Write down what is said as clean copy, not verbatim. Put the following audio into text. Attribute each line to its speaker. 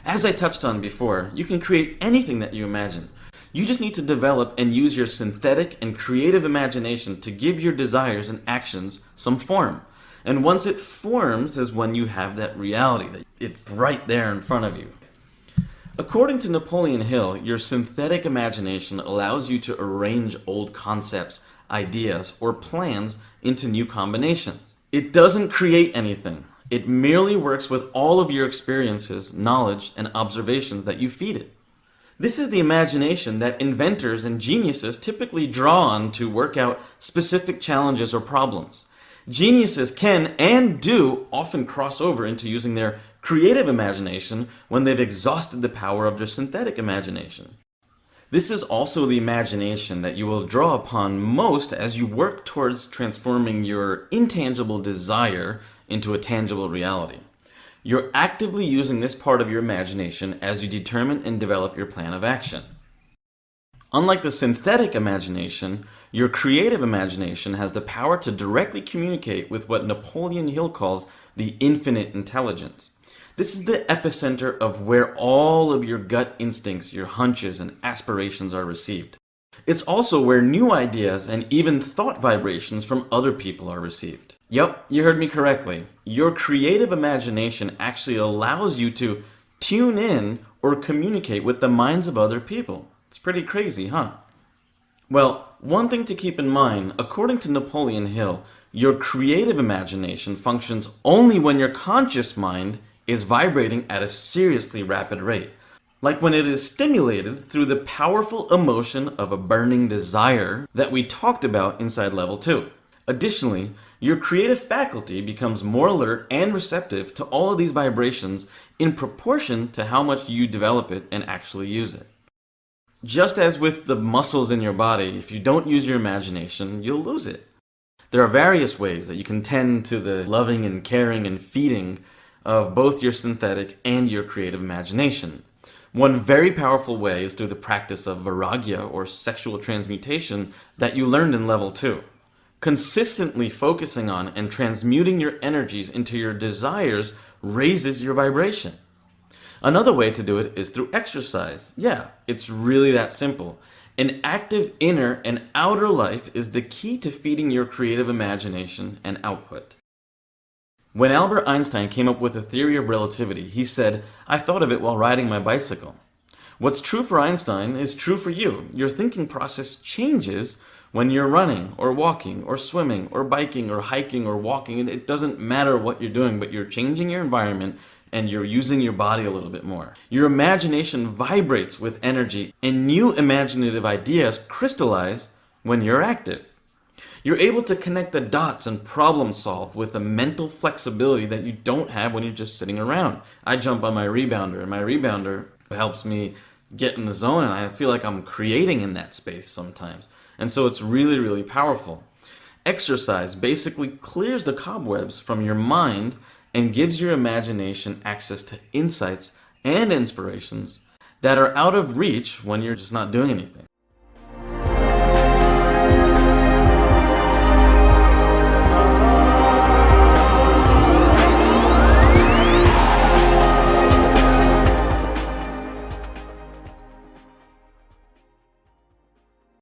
Speaker 1: As I touched on before, you can create anything that you imagine. You just need to develop and use your synthetic and creative imagination to give your desires and actions some form. And once it forms is when you have that reality, that it's right there in front of you. According to Napoleon Hill, your synthetic imagination allows you to arrange old concepts, ideas, or plans into new combinations. It doesn't create anything. It merely works with all of your experiences, knowledge, and observations that you feed it. This is the imagination that inventors and geniuses typically draw on to work out specific challenges or problems. Geniuses can and do often cross over into using their creative imagination when they've exhausted the power of their synthetic imagination. This is also the imagination that you will draw upon most as you work towards transforming your intangible desire into a tangible reality. You're actively using this part of your imagination as you determine and develop your plan of action. Unlike the synthetic imagination, your creative imagination has the power to directly communicate with what Napoleon Hill calls the infinite intelligence. This is the epicenter of where all of your gut instincts, your hunches, and aspirations are received. It's also where new ideas and even thought vibrations from other people are received. Yep, you heard me correctly. Your creative imagination actually allows you to tune in or communicate with the minds of other people. It's pretty crazy, huh? Well, one thing to keep in mind, according to Napoleon Hill, your creative imagination functions only when your conscious mind is vibrating at a seriously rapid rate, like when it is stimulated through the powerful emotion of a burning desire that we talked about inside level 2. Additionally, your creative faculty becomes more alert and receptive to all of these vibrations in proportion to how much you develop it and actually use it. Just as with the muscles in your body, if you don't use your imagination, you'll lose it. There are various ways that you can tend to the loving and caring and feeding of both your synthetic and your creative imagination. One very powerful way is through the practice of vairagya, or sexual transmutation, that you learned in level 2. Consistently focusing on and transmuting your energies into your desires raises your vibration. Another way to do it is through exercise. Yeah, it's really that simple. An active inner and outer life is the key to feeding your creative imagination and output. When Albert Einstein came up with the theory of relativity, he said, "I thought of it while riding my bicycle." What's true for Einstein is true for you. Your thinking process changes when you're running, or walking, or swimming, or biking, or hiking, or walking. It doesn't matter what you're doing, but you're changing your environment and you're using your body a little bit more. Your imagination vibrates with energy, and new imaginative ideas crystallize when you're active. You're able to connect the dots and problem solve with a mental flexibility that you don't have when you're just sitting around. I jump on my rebounder, and my rebounder helps me get in the zone, and I feel like I'm creating in that space sometimes. And so it's really, really powerful. Exercise basically clears the cobwebs from your mind and gives your imagination access to insights and inspirations that are out of reach when you're just not doing anything.